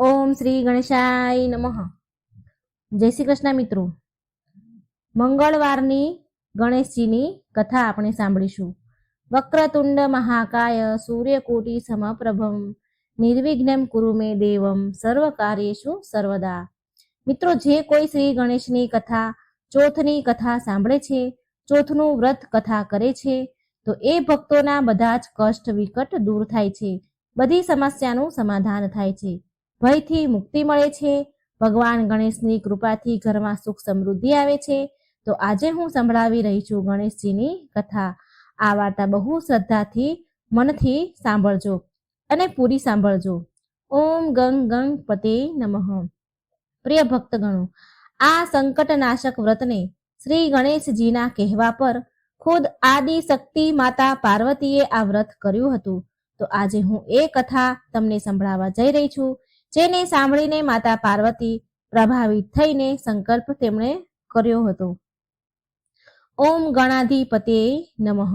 ઓમ શ્રી ગણેશાય નમઃ. જય શ્રી કૃષ્ણ મિત્રો. મંગળવારની ગણેશજીની કથા આપણે સાંભળીશું. વક્રતુંડ મહાકાય સૂર્યકોટિ સમપ્રભમ નિર્વિઘ્નમ કુરુ મે દેવમ સર્વ કાર્યેષુ સર્વદા. મિત્રો, જે કોઈ શ્રી ગણેશની કથા, ચોથની કથા સાંભળે છે, ચોથનું વ્રત કથા કરે છે, તો એ ભક્તોના બધા જ કષ્ટ વિકટ દૂર થાય છે, બધી સમસ્યાનું સમાધાન થાય છે, ભયથી મુક્તિ મળે છે. ભગવાન ગણેશની કૃપાથી ઘરમાં સુખ સમૃદ્ધિ આવે છે. તો આજે હું સંભળાવી રહી છું ગણેશજીની કથા. આ વાર્તા બહુ શ્રદ્ધાથી મનથી સાંભળજો અને પૂરી સાંભળજો. ઓમ ગંગ ગણપતે નમઃ. પ્રિય ભક્તગણો, આ સંકટનાશક વ્રતને શ્રી ગણેશજીના કહેવા પર ખુદ આદિ શક્તિ માતા પાર્વતીએ આ વ્રત કર્યું હતું. તો આજે હું એ કથા તમને સંભળાવવા જઈ રહી છું, જેને સાંભળીને માતા પાર્વતી પ્રભાવિત થઈને સંકલ્પ તેમણે કર્યો હતો. ઓમ ગણાધિપતે નમઃ.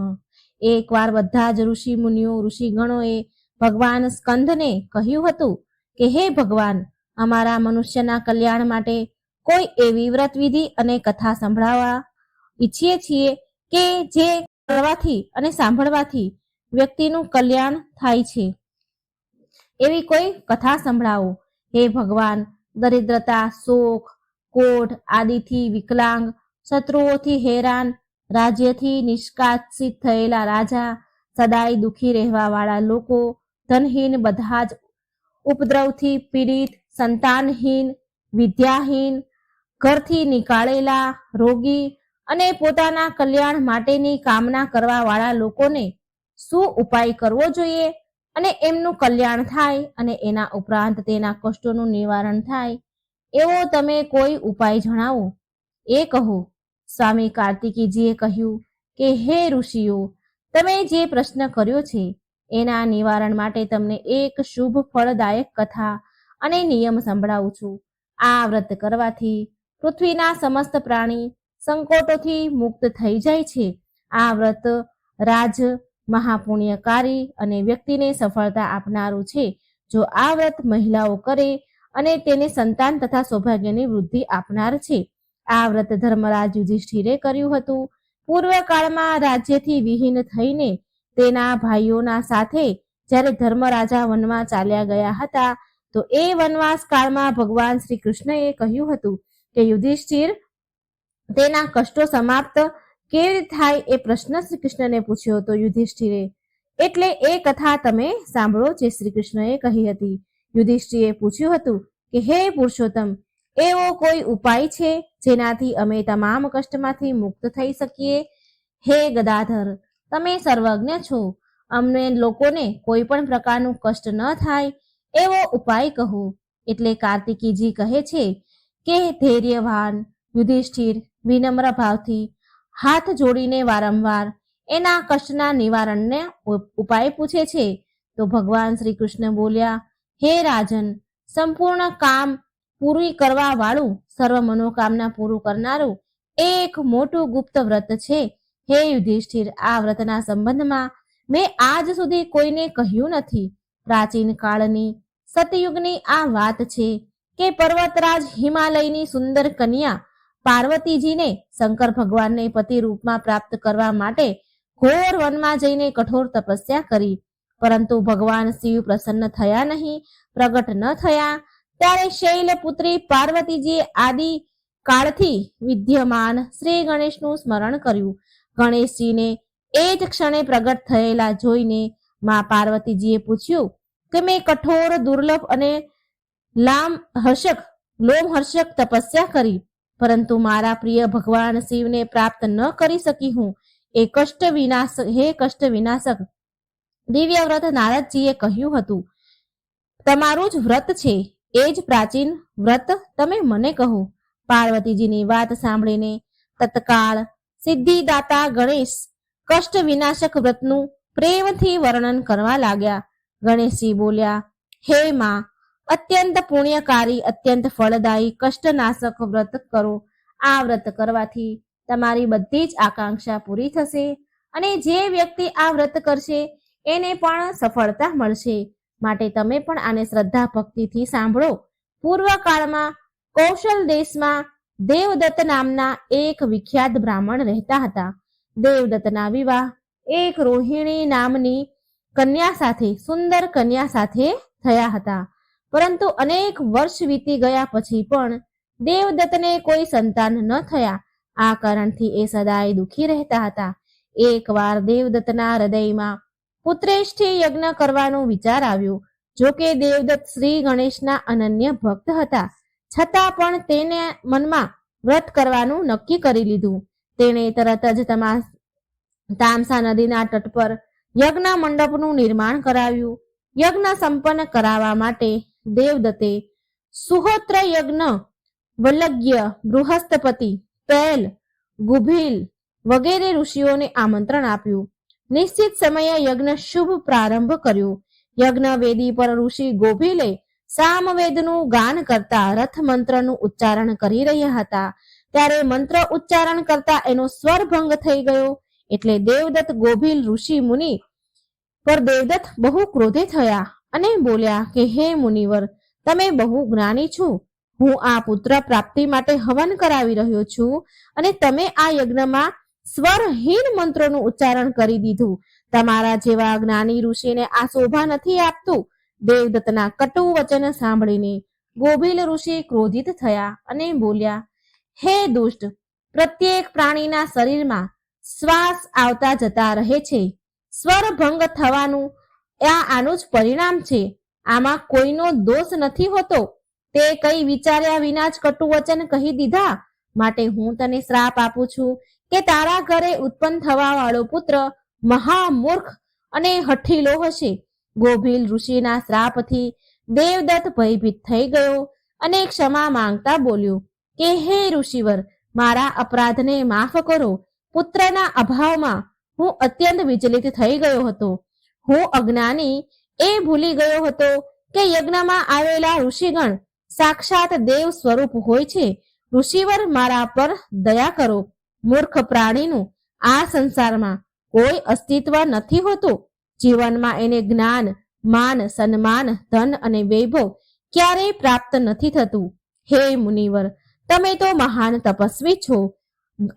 એકવાર બધા જ ઋષિ મુનિઓ, ઋષિગણોએ ભગવાન સ્કંદને કહ્યું હતું કે હે ભગવાન, અમારા મનુષ્યના કલ્યાણ માટે કોઈ એવી વ્રત વિધિ અને કથા સંભળાવવા ઈચ્છીએ છીએ કે જે કરવાથી અને સાંભળવાથી વ્યક્તિનું કલ્યાણ થાય છે. એવી કોઈ કથા સંભળાવો. હે ભગવાન, દરિદ્રતા, શોક, કોઢ આદિથી વિકલાંગ, શત્રુઓથી હેરાન, રાજ્યથી નિષ્કાસિત થયેલા રાજા, સદાય દુઃખી રહેવા વાળા લોકો, ધનહીન, બધા જ ઉપદ્રવથી પીડિત, સંતાનહીન, વિદ્યાહીન, ઘરથી નીકાળેલા, રોગી અને પોતાના કલ્યાણ માટેની કામના કરવા વાળા લોકોને શું ઉપાય કરવો જોઈએ અને એમનું કલ્યાણ થાય અને એના ઉપરાંત તેના કષ્ટોનું નિવારણ થાય, એવો તમે કોઈ ઉપાય જણાવો, એ કહો. સ્વામી કાર્તિકીજીએ કહ્યું કે હે ઋષિઓ, તમે જે પ્રશ્ન કર્યો છે એના નિવારણ માટે તમને એક શુભ ફળદાયક કથા અને નિયમ સંભળાવું છું. આ વ્રત કરવાથી પૃથ્વીના સમસ્ત પ્રાણી સંકટોથી મુક્ત થઈ જાય છે. આ વ્રત રાજ મહાપુણ્યકારી અને વ્યક્તિને સફળતા આપનારું છે. જો આ વ્રત મહિલાઓ કરે અને તેને સંતાન તથા સૌભાગ્યની વૃદ્ધિ આપનાર છે. આ વ્રત ધર્મરાજ યુધિષ્ઠિરે કર્યું હતું. પૂર્વકાળમાં રાજ્યથી વિહીન થઈને તેના ભાઈઓના સાથે જ્યારે ધર્મરાજા વનમાં ચાલ્યા ગયા હતા, તો એ વનવાસ કાળમાં ભગવાન શ્રી કૃષ્ણએ કહ્યું હતું કે યુધિષ્ઠિર, તેના કષ્ટો સમાપ્ત કેવી રીતે થાય એ પ્રશ્ન શ્રી કૃષ્ણને પૂછ્યો હતો યુધિષ્ઠિરે. એટલે એ કથા તમે સાંભળો જે શ્રી કૃષ્ણએ કહી હતી. યુધિષ્ઠિરે પૂછ્યું હતું કે હે પુરુષોત્તમ, એવો કોઈ ઉપાય છે જેનાથી અમે તમામ કષ્ટમાંથી મુક્ત થઈ શકીએ? હે ગદાધર, તમે સર્વજ્ઞ છો, અમને લોકોને કોઈ પણ પ્રકારનું કષ્ટ ન થાય એવો ઉપાય કહો. એટલે કાર્તિકીજી કહે છે કે ધૈર્યવાન યુધિષ્ઠિર વિનમ્ર ભાવથી હાથ જોડીને વારંવાર એના કષ્ટના નિવારણને ઉપાય પૂછે છે. તો ભગવાન શ્રી કૃષ્ણ બોલ્યા, હે રાજન, સંપૂર્ણ કામ પૂરી કરવા વાળું, સર્વ મનોકામના પૂરું કરનારું એક મોટું ગુપ્ત વ્રત છે. હે યુધિષ્ઠિર, આ વ્રતના સંબંધમાં મેં આજ સુધી કોઈને કહ્યું નથી. પ્રાચીન કાળની સતયુગની આ વાત છે કે પર્વતરાજ હિમાલયની સુંદર કન્યા પાર્વતીજીને શંકર ભગવાનને પતિ રૂપમાં પ્રાપ્ત કરવા માટે ઘોર વનમાં જઈને કઠોર તપસ્યા કરી, પરંતુ ભગવાન શિવ પ્રસન્ન થયા નહીં, પ્રગટ ન થયા. ત્યારે શૈલપુત્રી પાર્વતીજીએ આદિ કાળથી વિદ્યમાન શ્રી ગણેશનું સ્મરણ કર્યું. ગણેશજીને એ જ ક્ષણે પ્રગટ થયેલા જોઈને મા પાર્વતીજીએ પૂછ્યું કે મેં કઠોર, દુર્લભ અને લોમહર્ષક તપસ્યા કરી, પરંતુ મારા પ્રિય ભગવાન શિવને પ્રાપ્ત ન કરી શકી હું. હે કષ્ટ વિનાશક દિવ્ય વ્રત નારદજીએ કહ્યું હતું, તમારું જ વ્રત છે, એ જ પ્રાચીન વ્રત તમે મને કહો. પાર્વતીજીની વાત સાંભળીને તત્કાળ સિદ્ધિદાતા ગણેશ કષ્ટ વિનાશક વ્રતનું પ્રેમથી વર્ણન કરવા લાગ્યા. ગણેશજી બોલ્યા, હે માં, અત્યંત પુણ્યકારી, અત્યંત ફળદાયી કષ્ટનાશક વ્રત કરો. આ વ્રત કરવાથી તમારી બધી જ આકાંક્ષા પૂરી થશે અને જે વ્યક્તિ આ વ્રત કરશે એને પણ સફળતા મળશે. માટે તમે પણ આને શ્રદ્ધા ભક્તિથી સાંભળો. પૂર્વકાળમાં કૌશલ દેશમાં દેવદત્ત નામના એક વિખ્યાત બ્રાહ્મણ રહેતા હતા. દેવદત્તના વિવાહ એક રોહિણી નામની કન્યા સાથે, સુંદર કન્યા સાથે થયા હતા. પરંતુ અનેક વર્ષ વીતી ગયા પછી પણ દેવદત્તને કોઈ સંતાન ન થયા. આ કારણથી એ સદાય દુઃખી રહેતા હતા. એકવાર દેવદત્તના હૃદયમાં પુત્રેષ્ઠી યજ્ઞ કરવાનો વિચાર આવ્યો. જોકે દેવદત્ત શ્રી ગણેશના અનન્ય ભક્ત હતા, છતાં પણ તેને મનમાં વ્રત કરવાનું નક્કી કરી લીધું. તેણે તરત જ તામસા નદીના તટ પર યજ્ઞ મંડપનું નિર્માણ કરાવ્યું. યજ્ઞ સંપન્ન કરાવવા માટે દેવદત્તે સુહોત્ર યજ્ઞ, વલ્લગ્ય, બૃહસ્પતિ, પેલ, ગુભીલ વગેરે ઋષિઓને આમંત્રણ આપ્યું. નિશ્ચિત સમયે યજ્ઞ શુભ પ્રારંભ કર્યો. યજ્ઞ વેદી પર ઋષિ ગોભીલે સામવેદનું ગાન કરતા રથ મંત્રનું ઉચ્ચારણ કરી રહ્યા હતા. ત્યારે મંત્ર ઉચ્ચારણ કરતા એનો સ્વર ભંગ થઈ ગયો. એટલે દેવદત્ત ગોભીલ ઋષિ મુનિ પર દેવદત્ત બહુ ક્રોધે થયા અને બોલ્યા કે હે મુનિવર, તમે બહુ જ્ઞાની છો. હું આ પુત્ર પ્રાપ્તિ માટે હવન કરાવી રહ્યો છું અને તમે આ યજ્ઞમાં સ્વરહીન મંત્રોનું ઉચ્ચારણ કરી દીધું. તમારા જેવા જ્ઞાની ઋષિને આ શોભા નથી આપતું. દેવદત્તના કટુ વચન સાંભળીને ગોભીલ ઋષિ ક્રોધિત થયા અને બોલ્યા, હે દુષ્ટ, પ્રત્યેક પ્રાણીના શરીરમાં શ્વાસ આવતા જતા રહે છે. સ્વર ભંગ થવાનું આનું જ પરિણામ છે. આમાં કોઈનો દોષ નથી હોતો. તે કઈ વિચાર્યા વિના જ કટુ વચન કહી દીધા. માટે હું તને શ્રાપ આપું છું કે તારા ઘરે ઉત્પન્ન થવા વાળો પુત્ર મહામૂર્ખ અને હઠીલો હશે. ગોભીલ ઋષિના શ્રાપથી દેવદત્ત ભયભીત થઈ ગયો અને ક્ષમા માંગતા બોલ્યો કે હે ઋષિવર, મારા અપરાધને માફ કરો. પુત્રના અભાવમાં હું અત્યંત વિચલિત થઈ ગયો હતો. હું અજ્ઞાની એ ભૂલી ગયો હતો કે યજ્ઞમાં આવેલા ઋષિગણ સાક્ષાત દેવ સ્વરૂપ હોય છે. ઋષિવર, મારા પર દયા કરો. મૂર્ખ પ્રાણીનું આ સંસારમાં કોઈ અસ્તિત્વ નથી હોતું. જીવનમાં એને જ્ઞાન, માન, સન્માન, ધન અને વૈભવ ક્યારેય પ્રાપ્ત નથી થતું. હે મુનિવર, તમે તો મહાન તપસ્વી છો.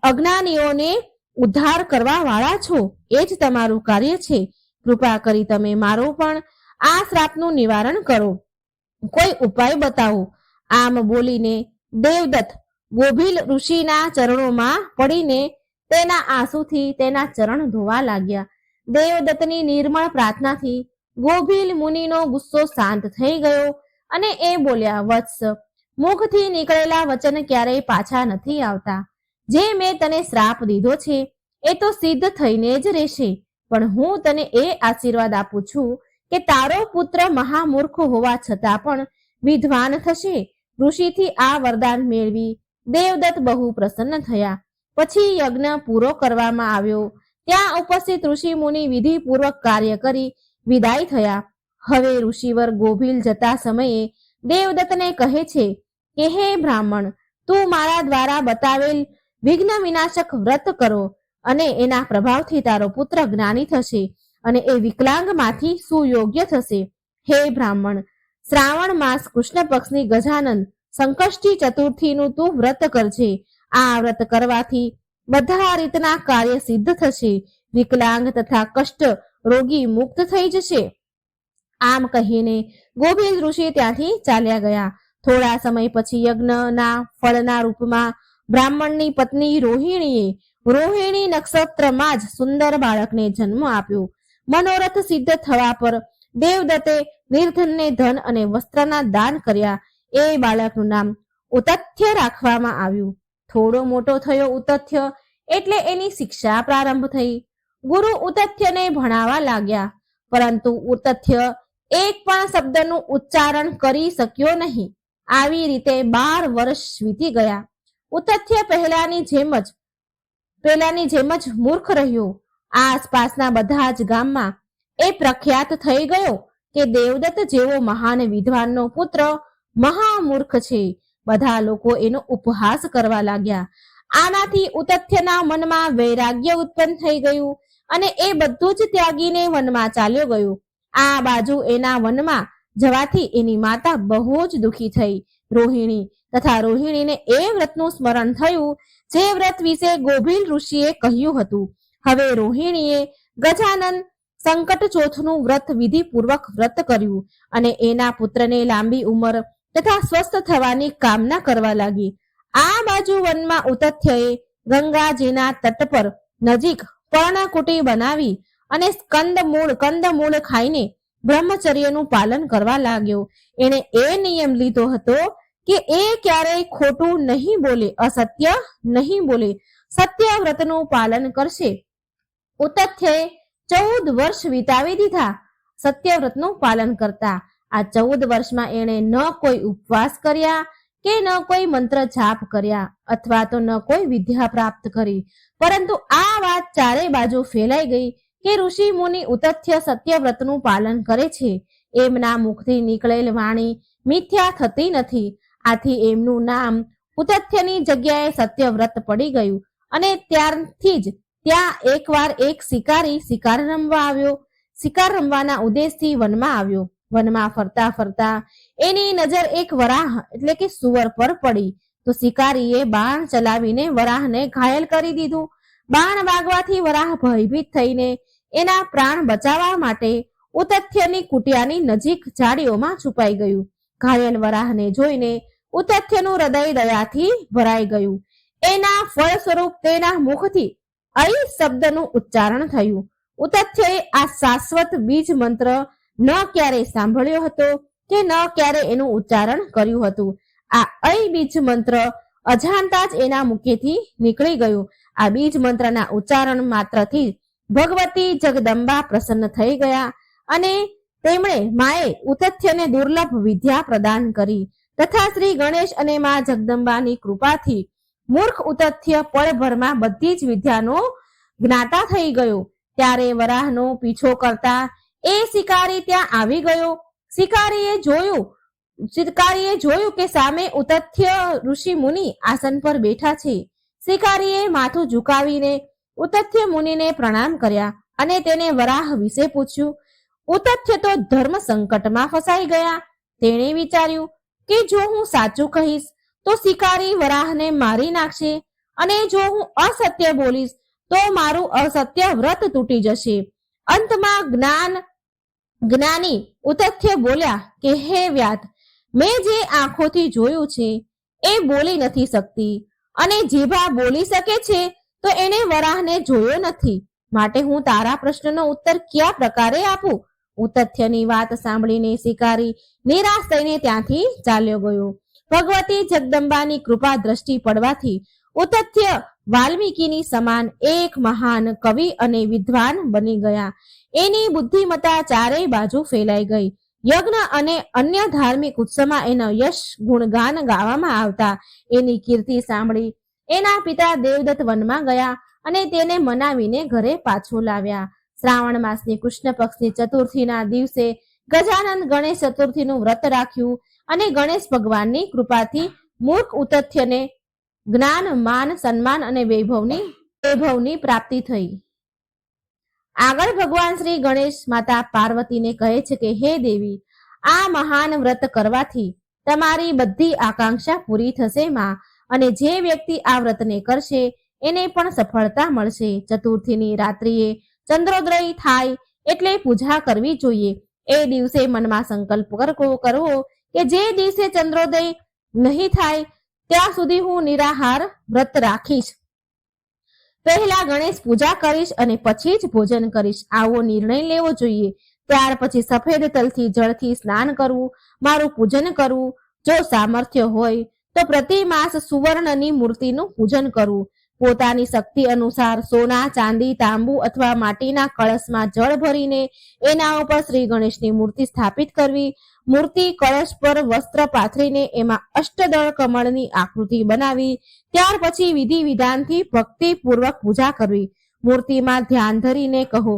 અજ્ઞાનીઓને ઉદ્ધાર કરવા વાળા છો. એ જ તમારું કાર્ય છે. કૃપા કરી તમે મારું પણ આ શ્રાપનું નિવારણ કરો. કોઈ ઉપાય બતાવો. આમ બોલીને દેવદત્ત ગોભીલ ઋષિના ચરણોમાં પડીને તેના આંસુથી તેના ચરણ ધોવા લાગ્યા. દેવદત્તની નિર્મળ પ્રાર્થનાથી ગોભીલ મુનિનો ગુસ્સો શાંત થઈ ગયો અને એ બોલ્યા, વત્સ, મુખથી નીકળેલા વચન ક્યારેય પાછા નથી આવતા. જે મેં તને શ્રાપ દીધો છે એ તો સિદ્ધ થઈને જ રહેશે. પણ હું તને એ આશીર્વાદ આપું છું કે તારો પુત્ર મહામૂર્ખ હોવા છતાં પણ વિદ્વાન થશે. ઋષિથી આ વરદાન મેળવી દેવદત્ત બહુ પ્રસન્ન થયા. પછી યજ્ઞ પૂરો કરવામાં આવ્યો. ત્યાં ઉપસ્થિત ઋષિ મુનિ વિધિપૂર્વક કાર્ય કરી વિદાય થયા. હવે ઋષિવર ગોભીલ જતા સમયે દેવદત્તને કહે છે કે હે બ્રાહ્મણ, તું મારા દ્વારા બતાવેલ વિઘ્ન વિનાશક વ્રત કરો અને એના પ્રભાવથી તારો પુત્ર જ્ઞાની થશે અને એ વિકલાંગમાંથી સુયોગ્ય થશે. હે બ્રાહ્મણ, શ્રાવણ માસ કૃષ્ણ પક્ષની ગજાનન સંકષ્ટી ચતુર્થીનું તું વ્રત કરજે. આ વ્રત કરવાથી બધા રીતના કાર્ય સિદ્ધ થશે. વિકલાંગ તથા કષ્ટ રોગી મુક્ત થઈ જશે. આમ કહીને ગોભીલ ઋષિ ત્યાંથી ચાલ્યા ગયા. થોડા સમય પછી યજ્ઞના ફળના રૂપમાં બ્રાહ્મણની પત્ની રોહિણી નક્ષત્રમાં જ સુંદર બાળકને જન્મ આપ્યો. મનોરથ સિદ્ધ થવા પર દેવદત્તે નિર્ધનને ધન અને વસ્ત્રના દાન કર્યા. એ બાળકનું નામ ઉતથ્ય રાખવામાં આવ્યું. થોડો મોટો થયો ઉતથ્ય એટલે એની શિક્ષા પ્રારંભ થઈ. ગુરુ ઉતથ્યને ભણાવવા લાગ્યા, પરંતુ ઉતથ્ય એક પણ શબ્દનું ઉચ્ચારણ કરી શક્યો નહીં. આવી રીતે 12 વર્ષ વીતી ગયા. ઉતથ્ય પહેલાની જેમ જ મૂર્ખ રહ્યો. આસપાસના બધા જ ગામમાં એ પ્રખ્યાત થઈ ગયો કે દેવદત્ત જેવો મહાન વિદ્વાનનો પુત્ર મહામૂર્ખ છે. બધા લોકો એનો ઉપહાસ કરવા લાગ્યા. આનાથી ઉતથ્યના મનમાં વૈરાગ્ય ઉત્પન્ન થઈ ગયું અને એ બધું જ ત્યાગીને વનમાં ચાલ્યો ગયો. આ બાજુ એના વનમાં જવાથી એની માતા બહુ જ દુઃખી થઈ. રોહિણી તથા રોહિણીને એ વ્રતનું સ્મરણ થયું જે વ્રત વિશે ગોભીલ ઋષિએ કહ્યું હતું. હવે રોહિણીએ ગજાનન સંકટ ચોથનું વ્રત વિધિપૂર્વક વ્રત કર્યું અને એના પુત્રને લાંબી ઉંમર તથા સ્વસ્થ થવાની કામના કરવા લાગી. આ બાજુ વનમાં ઉતથ્યએ ગંગાજીના તટ પર નજીક પર્ણકુટી બનાવી અને કંદમૂળ ખાઈને બ્રહ્મચર્યનું પાલન કરવા લાગ્યો. એણે એ નિયમ લીધો હતો કે એ ક્યારેય ખોટું નહીં બોલે, અસત્ય નહીં બોલે, સત્ય વ્રતનું પાલન કરશે. ઉતથ્યએ 14 વર્ષ વિતાવી દીધા સત્યવ્રતનું પાલન કરતા. આ 14 વર્ષમાં એણે ન કોઈ ઉપવાસ કર્યા કે ન કોઈ મંત્ર જાપ કર્યા અથવા તો ન કોઈ વિદ્યા પ્રાપ્ત કરી, પરંતુ આ વાત ચારે બાજુ ફેલાઈ ગઈ કે ઋષિ મુનિ ઉતથ્ય સત્યવ્રતનું પાલન કરે છે. એમના મુખથી નીકળેલ વાણી મિથ્યા થતી નથી. આથી એમનું નામ ઉતથ્યની જગ્યાએ સત્યવ્રત પડી ગયું અને ત્યારથી જ ત્યાં એકવાર એક શિકારી શિકાર રમવા આવ્યો. શિકાર રમવાના ઉદ્દેશથી વનમાં આવ્યો. વનમાં ફરતા ફરતા એની નજર એક વરાહ એટલે કે સુવર પર પડી તો શિકારીએ બાણ ચલાવીને વરાહને ઘાયલ કરી દીધું. બાણ વાગવાથી વરાહ ભયભીત થઈને એના પ્રાણ બચાવવા માટે ઉતથ્યની કુટિયાની નજીક ઝાડીઓમાં છુપાઈ ગયું. ઘાયલ વરાહને જોઈને ઉતથ્યનું હૃદય દયાથી ભરાઈ ગયું. એના ફળ સ્વરૂપ તેના મુખથી અઈ શબ્દનું ઉચ્ચારણ થયું. ઉતથ્યએ આ શાશ્વત બીજ મંત્ર ન ક્યારે સાંભળ્યો હતો કે ન ક્યારે એનું ઉચ્ચારણ કર્યું હતું. આ અઈ બીજ મંત્ર અજાણતા જ એના મુખેથી નીકળી ગયું. આ બીજ મંત્રના ઉચ્ચારણ માત્રથી ભગવતી જગદંબા પ્રસન્ન થઈ ગયા અને તેમણે માએ ઉતથ્યને દુર્લભ વિદ્યા પ્રદાન કરી તથા શ્રી ગણેશ અને મા જગદંબાની કૃપાથી મૂર્ખ ઉતથ્ય પળભરમાં બધી જ વિદ્યાનો જ્ઞાતા થઈ ગયો. ત્યારે વરાહનો પીછો કરતા એ શિકારી ત્યાં આવી ગયો. શિકારીએ જોયું કે સામે ઉતથ્ય ઋષિ મુનિ આસન પર બેઠા છે. શિકારીએ માથું ઝુકાવીને ઉતથ્ય મુનિને પ્રણામ કર્યા અને તેને વરાહ વિશે પૂછ્યું. ઉતથ્ય તો ધર્મ સંકટમાં ફસાઈ ગયા. તેણે વિચાર્યું કે જો હું સાચું કહીશ તો શિકારી વરાહને મારી નાખશે અને જો હું અસત્ય બોલીશ તો મારું અસત્ય વ્રત તૂટી જશે. અંતમાં જ્ઞાની ઉતથ્ય બોલ્યા કે હે વ્યાત, મેં જે આંખોથી જોયું છે એ બોલી નથી શકતી અને જીભા બોલી શકે છે તો એને વરાહને જોયો નથી, માટે હું તારા પ્રશ્નનો ઉત્તર કયા પ્રકારે આપું? ઉતથ્યની વાત સાંભળીને શિકારી નિરાશ થઈને ત્યાંથી ચાલ્યો ગયો. ભગવતી જગદંબાની કૃપા દ્રષ્ટિ પડવાથી ઉતથ્ય વાલ્મીકીની સમાન એક મહાન કવિ અને વિદ્વાન બની ગયા. એની બુદ્ધિમત્તા ચારેય બાજુ ફેલાઈ ગઈ. યજ્ઞ અને અન્ય ધાર્મિક ઉત્સવમાં એનો યશ ગુણગાન ગાવામાં આવતા. એની કીર્તિ સાંભળી એના પિતા દેવદત્ત વનમાં ગયા અને તેને મનાવીને ઘરે પાછો લાવ્યા. શ્રાવણ માસની કૃષ્ણ પક્ષની ચતુર્થીના દિવસે ગજાનન ગણેશ ચતુર્થીનું વ્રત રાખ્યું અને ગણેશ ભગવાનની કૃપાથી મૂર્ખ ઉતથ્યને જ્ઞાન, માન, સન્માન અને વૈભવની પ્રાપ્તિ થઈ. આગળ ભગવાન શ્રી ગણેશ માતા પાર્વતીને કહે છે કે હે દેવી, આ મહાન વ્રત કરવાથી તમારી બધી આકાંક્ષા પૂરી થશે માં, અને જે વ્યક્તિ આ વ્રતને કરશે એને પણ સફળતા મળશે. ચતુર્થીની રાત્રિએ ચંદ્રોદય થાય એટલે પૂજા કરવી જોઈએ. એ દિવસે મનમાં સંકલ્પ કરવો કે જે દિવસે ચંદ્રોદય નહીં થાય ત્યાં સુધી હું નિરાહાર વ્રત રાખીશ. પહેલા ગણેશ પૂજા કરીશ અને પછી જ ભોજન કરીશ, આવો નિર્ણય લેવો જોઈએ. ત્યાર પછી સફેદ તલથી જળથી સ્નાન કરવું, મારું પૂજન કરવું. જો સામર્થ્ય હોય તો પ્રતિ માસ સુવર્ણની મૂર્તિનું પૂજન કરવું. પોતાની શક્તિ અનુસાર સોના, ચાંદી, તાંબુ અથવા માટીના કળશમાં જળ ભરીને એના ઉપર શ્રી ગણેશની મૂર્તિ સ્થાપિત કરવી. મૂર્તિ કળશ પર વસ્ત્ર પાથરીને એમાં અષ્ટદળ કમળની આકૃતિ બનાવી ત્યાર પછી વિધિ વિધાનથી ભક્તિપૂર્વક પૂજા કરવી. મૂર્તિમાં ધ્યાન ધરીને કહો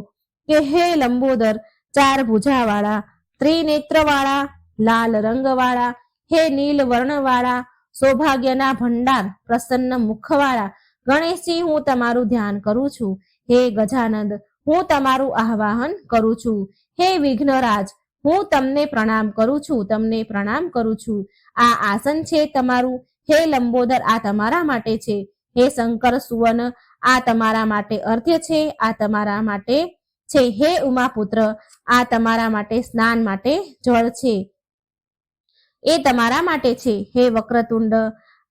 કે હે લંબોદર, 4 ભુજાવાળા, ત્રિનેત્રવાળા, લાલ રંગવાળા, હે નીલ વર્ણવાળા, સૌભાગ્યના ભંડાર, પ્રસન્ન મુખવાળા ગણેશજી, હું તમારું ધ્યાન કરું છું. હે ગજાનંદ, હું તમારું આહ્વાન કરું છું. હે વિઘ્નરાજ, હું તમને પ્રણામ કરું છું, તમને પ્રણામ કરું છું. આ આસન છે તમારું. હે લંબોદર, આ તમારા માટે છે. હે શંકર સુવન, આ તમારા માટે અર્ધ્ય છે, આ તમારા માટે છે. હે ઉમાપુત્ર, આ તમારા માટે સ્નાન માટે જળ છે, એ તમારા માટે છે. હે વક્રતુંડ,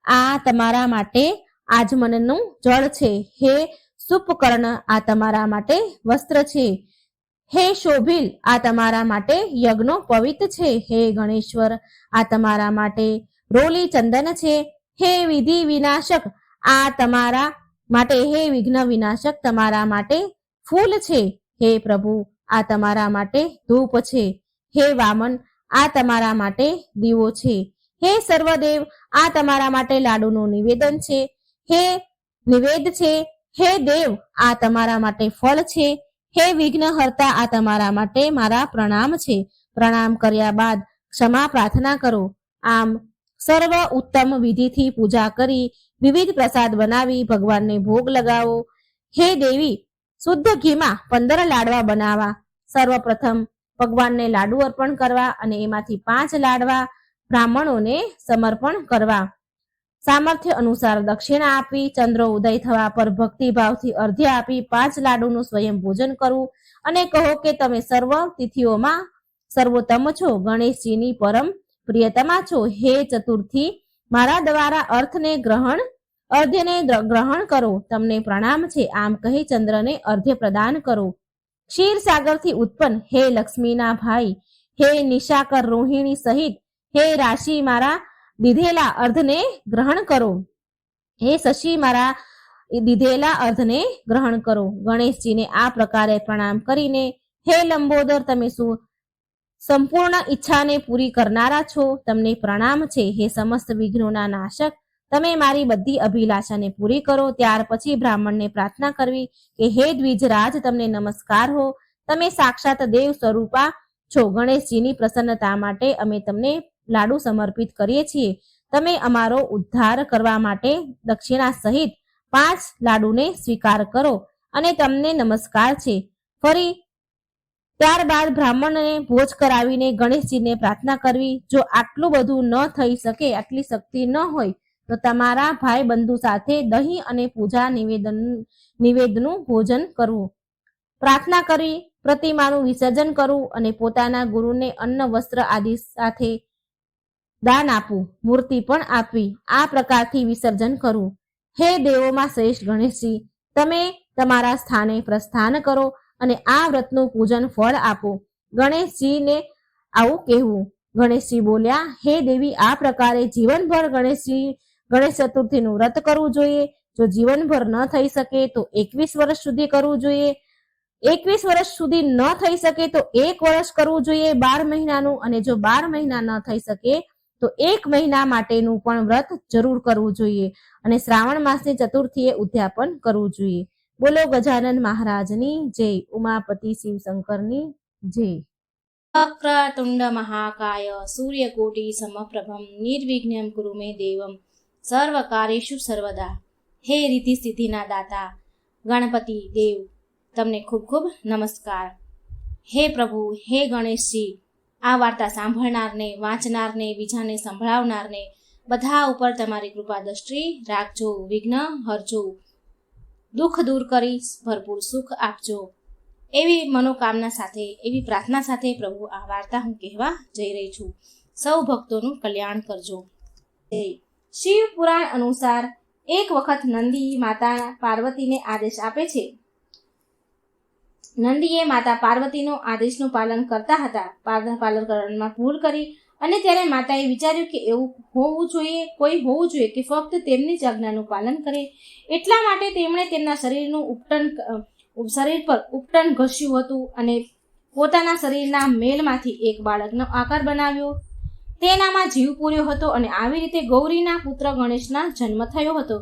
આ તમારા માટે આજમનનું જળ છે. હે સુપકર્ણ, આ તમારા માટે વસ્ત્ર છે. હે શોભિલ, આ તમારા માટે યજ્ઞો પવિત્ર છે. હે ગણેશ્વર, આ તમારા માટે રોલી ચંદન છે. હે વિધિ વિનાશક, આ તમારા માટે, હે વિઘ્ન વિનાશક, તમારા માટે ફૂલ છે. હે પ્રભુ, આ તમારા માટે ધૂપ છે. હે વામન, આ તમારા માટે દીવો છે. હે સર્વદેવ, આ તમારા માટે લાડુનું નિવેદન છે. હે નિવેદ છે. હે દેવ, આ તમારા માટે ફળ છે. હે વિઘ્નહર્તા, આ તમારા માટે મારા પ્રણામ છે. પ્રણામ કર્યા બાદ ક્ષમા પ્રાર્થના કરો. આમ સર્વ ઉત્તમ વિધિથી પૂજા કરી વિવિધ પ્રસાદ બનાવી ભગવાનને ભોગ લગાવો. હે દેવી, શુદ્ધ ઘીમાં 15 લાડવા બનાવવા. સર્વપ્રથમ ભગવાનને લાડુ અર્પણ કરવા અને એમાંથી 5 લાડવા બ્રાહ્મણોને સમર્પણ કરવા. સામર્થ્ય અનુસાર દક્ષિણા આપી ચંદ્ર ઉદય થવા પર ભક્તિભાવથી અર્ધ્ય આપી 5 લાડુનું સ્વયં ભોજન કરવું અને કહો કે તમે સર્વ તિથિઓમાં સર્વોત્તમ છો, ગણેશજીની પરમ પ્રિયતમા છો. હે ચતુર્થી, મારા દ્વારા અર્ધ્યને ગ્રહણ કરો. તમને પ્રણામ છે. આમ કહી ચંદ્રને અર્ધ્ય પ્રદાન કરો. ક્ષીરસાગરથી ઉત્પન્ન હે લક્ષ્મીના ભાઈ, હે નિશાકર રોહિણી સહિત હે રાશિ, મારા દીધેલા અર્ધને ગ્રહણ કરો. હે શશી, મારા દીધેલા અર્ધને ગ્રહણ કરો. ગણેશજીને આ પ્રકારે પ્રણામ કરીને, હે લંબોદર, તમે સંપૂર્ણ ઈચ્છાને પૂરી કરનારા છો, તમને પ્રણામ છે. હે સમસ્ત વિઘ્નોના નાશક, તમે મારી બધી અભિલાષાને પૂરી કરો. ત્યાર પછી બ્રાહ્મણને પ્રાર્થના કરવી કે હે દ્વિજરાજ, તમને નમસ્કાર હો. તમે સાક્ષાત દેવ સ્વરૂપા છો. ગણેશજીની પ્રસન્નતા માટે અમે તમને લાડુ સમર્પિત કરીએ છીએ. તમે અમારો ઉદ્ધાર કરવા માટે દક્ષિણા સહિત 5 લાડુને સ્વીકાર કરો અને તમને નમસ્કાર છે. ફરી ત્યારબાદ બ્રાહ્મણને ભોજ કરાવીને ગણેશજીને પ્રાર્થના કરવી. જો આટલું બધું ન થઈ શકે, આટલી શક્તિ ન હોય તો તમારા ભાઈ બંધુ સાથે દહીં અને પૂજા નિવેદનું ભોજન કરવું. પ્રાર્થના કરવી, પ્રતિમાનું વિસર્જન કરવું અને પોતાના ગુરુને અન્ન વસ્ત્ર આદિ સાથે દાન આપવું. મૂર્તિ પણ આપવી. આ પ્રકારથી વિસર્જન કરવું. હે દેવોમાં શ્રેષ્ઠ ગણેશજી, તમે તમારા સ્થાને પ્રસ્થાન કરો અને આ વ્રતનું પૂજન ફળ આપો. ગણેશજીને આવું કહેવું. ગણેશજી બોલ્યા, હે દેવી, આ પ્રકારે જીવનભર ગણેશ ચતુર્થીનું વ્રત કરવું જોઈએ. જો જીવનભર ન થઈ શકે તો 21 વર્ષ સુધી કરવું જોઈએ. 21 વર્ષ સુધી ન થઈ શકે તો 1 વર્ષ કરવું જોઈએ 12 મહિનાનું, અને જો 12 મહિના ન થઈ શકે તો 1 મહિના માટેનું પણ વ્રત જરૂર કરવું જોઈએ. અને શ્રાવણ માસની ચતુર્થીએ ઉદ્યાપન કરવું જોઈએ. બોલો ગજાનન મહારાજની જય. ઉમાપતિ શિવ શંકરની જય. વક્રતુંડ મહાકાય સૂર્યકોટિ સમપ્રભમ નિર્વિઘ્નમ કુરુ મે દેવમ સર્વકાર્યેષુ સર્વદા. હે રીતિ સિદ્ધિના દાતા ગણપતિ દેવ, તમને ખૂબ ખૂબ નમસ્કાર. હે પ્રભુ, હે ગણેશજી, આ વાર્તા સાંભળનારને, વાંચનારને, બીજાને સંભળાવનારને બધા ઉપર તમારી કૃપા દ્રષ્ટિ રાખજો. વિઘ્ન હરજો, દુઃખ દૂર કરી ભરપૂર સુખ આપજો. એવી મનોકામના સાથે, એવી પ્રાર્થના સાથે પ્રભુ આ વાર્તા હું કહેવા જઈ રહી છું. સૌ ભક્તોનું કલ્યાણ કરજો. શિવ પુરાણ અનુસાર એક વખત નંદી માતા પાર્વતીને આદેશ આપે છે. નંદીએ માતા પાર્વતીનો આદેશનું પાલન કરતા હતા. પાલન કરવામાં ભૂલ કરી અને ત્યારે માતાએ વિચાર્યું કે એવું કોઈ હોવું જોઈએ કે ફક્ત તેમની જ આજ્ઞાનું પાલન કરે. એટલા માટે તેમણે તેમના શરીર પર ઉપટન ઘસ્યું હતું અને પોતાના શરીરના મેલમાંથી એક બાળકનો આકાર બનાવ્યો. તેનામાં જીવ પૂર્યો હતો અને આવી રીતે ગૌરીના પુત્ર ગણેશના જન્મ થયો હતો.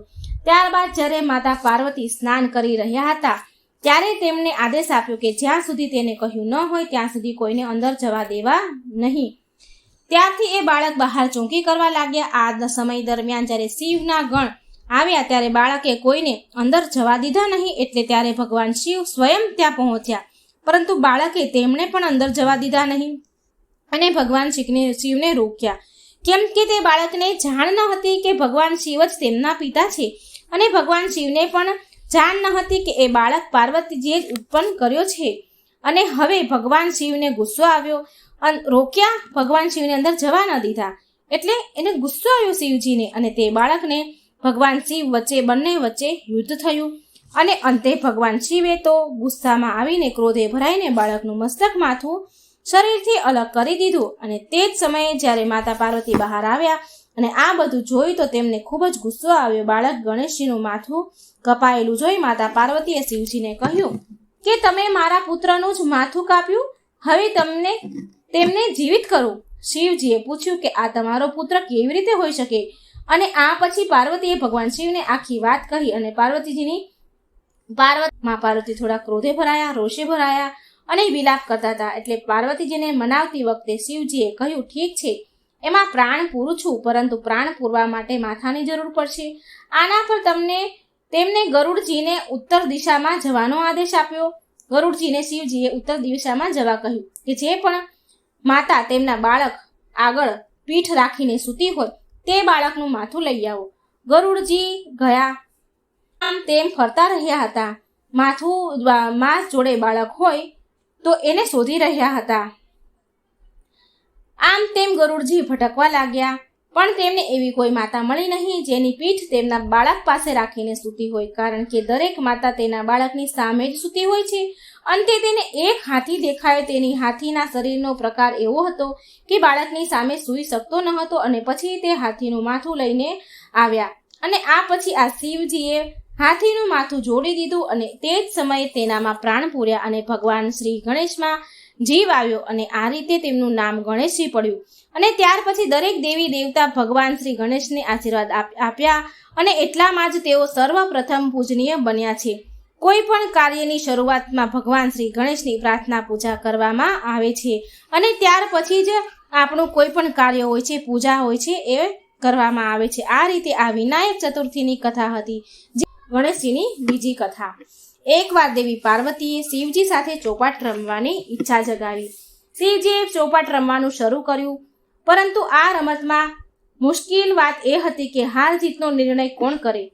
ત્યારબાદ જ્યારે માતા પાર્વતી સ્નાન કરી રહ્યા હતા ત્યારે તેમણે આદેશ આપ્યો કે જ્યાં સુધી તેને કહ્યું ન હોય ત્યાં સુધી કોઈને અંદર જવા દેવા નહીં. ત્યારથી એ બાળક બહાર ચોંકી કરવા લાગ્યા. આ સમય દરમિયાન જ્યારે શિવના ગણ આવ્યા ત્યારે બાળકે કોઈને અંદર જવા દીધા નહીં. એટલે ત્યારે ભગવાન શિવ સ્વયં ત્યાં પહોંચ્યા પરંતુ બાળકે તેમણે પણ અંદર જવા દીધા નહીં અને ભગવાન શિવને રોક્યા, કેમ કે તે બાળકને જાણ ન હતી કે ભગવાન શિવ જ તેમના પિતા છે અને ભગવાન શિવને પણ જાણ ન હતી કે એ બાળક પાર્વતીજીએ જ ઉત્પન્ન કર્યો છે. અને હવે ભગવાન શિવને ગુસ્સો આવ્યો અને રોક્યા, ભગવાન શિવને અંદર જવા ન દીધા. એટલે એને ગુસ્સો આવ્યો શિવજીને અને તે બાળકને ભગવાન શિવ વચ્ચે બંને વચ્ચે યુદ્ધ થયું અને અંતે ભગવાન શિવે તો ગુસ્સામાં આવીને ક્રોધે ભરાઈને બાળકનું મસ્તક માથું શરીરથી અલગ કરી દીધું. અને તે જ સમયે જ્યારે માતા પાર્વતી બહાર આવ્યા અને આ બધું જોયું તો તેમને ખૂબ જ ગુસ્સો આવ્યો. બાળક ગણેશજીનું માથું કપાયેલું જોઈ માતા પાર્વતીએ શિવજીને કહ્યું કે તમે મારા પુત્રનું જ માથું કાપ્યું, હવે તેમને જીવિત કરું. શિવજીએ પૂછ્યું કે આ તમારો પુત્ર કેવી રીતે હોઈ શકે? અને આ પછી પાર્વતીએ ભગવાન શિવને આખી વાત કહી અને પાર્વતી થોડા ક્રોધે ભરાયા, રોષે ભરાયા અને વિલાપ કરતા હતા. એટલે પાર્વતીજીને મનાવતી વખતે શિવજીએ કહ્યું, ઠીક છે, એમાં પ્રાણ પૂરું છું, પરંતુ પ્રાણ પૂરવા માટે માથાની જરૂર પડશે. આના પર તેમને ગરુડજીને ઉત્તર દિશામાં જવાનો આદેશ આપ્યો. ગરુડજીને શિવજીએ ઉત્તર દિશામાં જવા કહ્યું કે જે પણ માતા તેમના બાળક આગળ પીઠ રાખીને સૂતી હોય તે બાળકનું માથું લઈ આવો. ગરુડજી ગયા, આમ તેમ ફરતા રહ્યા હતા. માસ જોડે બાળક હોય તો એને શોધી રહ્યા હતા. આમ તેમ ગરુડજી ભટકવા લાગ્યા, પણ તેમને એવી કોઈ માતા મળી નહીં જેની પીઠ તેમના બાળક પાસે રાખીને સૂતી હોય, કારણ કે દરેક માતા તેના બાળકની સામે જ સૂતી હોય છે. અંતે તેને એક હાથી દેખાયો. તેની હાથીના શરીરનો પ્રકાર એવો હતો કે બાળકની સામે સૂઈ શકતો ન હતો અને પછી તે હાથીનું માથું લઈને આવ્યા અને આ પછી આ શિવજીએ હાથીનું માથું જોડી દીધું અને તે જ સમયે તેનામાં પ્રાણ પૂર્યા અને ભગવાન શ્રી ગણેશમાં જીવ આવ્યો અને આ રીતે તેમનું નામ ગણેશજી પડ્યું. અને ત્યાર પછી દરેક દેવી દેવતા ભગવાન શ્રી ગણેશને આશીર્વાદ આપ્યા અને એટલામાં જ તેઓ સર્વપ્રથમ પૂજનીય બન્યા છે. કોઈ પણ કાર્યની શરૂઆતમાં ભગવાન શ્રી ગણેશની પ્રાર્થના પૂજા કરવામાં આવે છે અને ત્યાર પછી જ આપણું કોઈ પણ કાર્ય હોય છે, પૂજા હોય છે, એ કરવામાં આવે છે. આ રીતે આ વિનાયક ચતુર્થીની કથા હતી, જે ગણેશજીની બીજી કથા. એકવાર દેવી પાર્વતીએ શિવજી સાથે ચોપાટ રમવાની ઈચ્છા જગાવી. શિવજીએ ચોપાટ રમવાનું શરૂ કર્યું, પરંતુ આ રમતમાં મુશ્કેલ વાત એ હતી કે હાર જીતનો નિર્ણય કોણ કરે.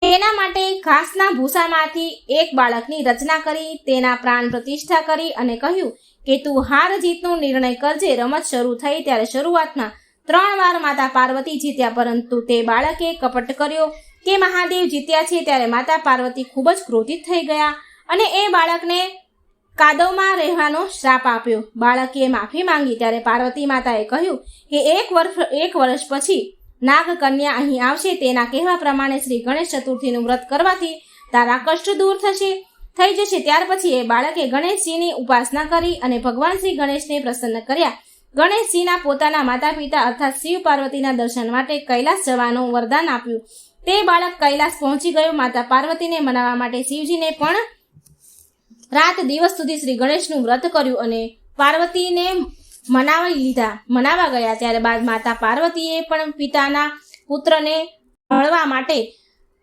તેના માટે ઘાસના ભૂસામાંથી એક બાળકની રચના કરી, તેના પ્રાણ પ્રતિષ્ઠા કરી અને કહ્યું કે તું હાર જીતનો નિર્ણય કરજે. રમત શરૂ થઈ ત્યારે શરૂઆતમાં 3 વાર માતા પાર્વતી જીત્યા, પરંતુ તે બાળકે કપટ કર્યો કે મહાદેવ જીત્યા છે. ત્યારે માતા પાર્વતી ખૂબ જ ક્રોધિત થઈ ગયા અને એ બાળકને કાદવમાં રહેવાનો શ્રાપ આપ્યો. બાળકે માફી માંગી ત્યારે પાર્વતી માતાએ કહ્યું કે એક વર્ષ પછી નાગકન્યા અહીં આવશે. તેના કહેવા પ્રમાણે શ્રી ગણેશ ચતુર્થીનું વ્રત કરવાથી તારા કષ્ટ દૂર થઈ જશે. ત્યાર પછી એ બાળકે ગણેશજીની ઉપાસના કરી અને ભગવાન શ્રી ગણેશને પ્રસન્ન કર્યા. ગણેશજીના પોતાના માતા પિતા અર્થાત શિવ પાર્વતીના દર્શન માટે કૈલાસ જવાનું વરદાન આપ્યું. તે બાળક કૈલાસ પહોંચી ગયો. માતા પાર્વતીને મનાવવા માટે શિવજીને પણ રાત દિવસ સુધી શ્રી ગણેશનું વ્રત કર્યું અને પાર્વતીને મનાવા ગયા. ત્યારબાદ માતા પાર્વતીએ પણ પિતાના પુત્રને મળવા માટે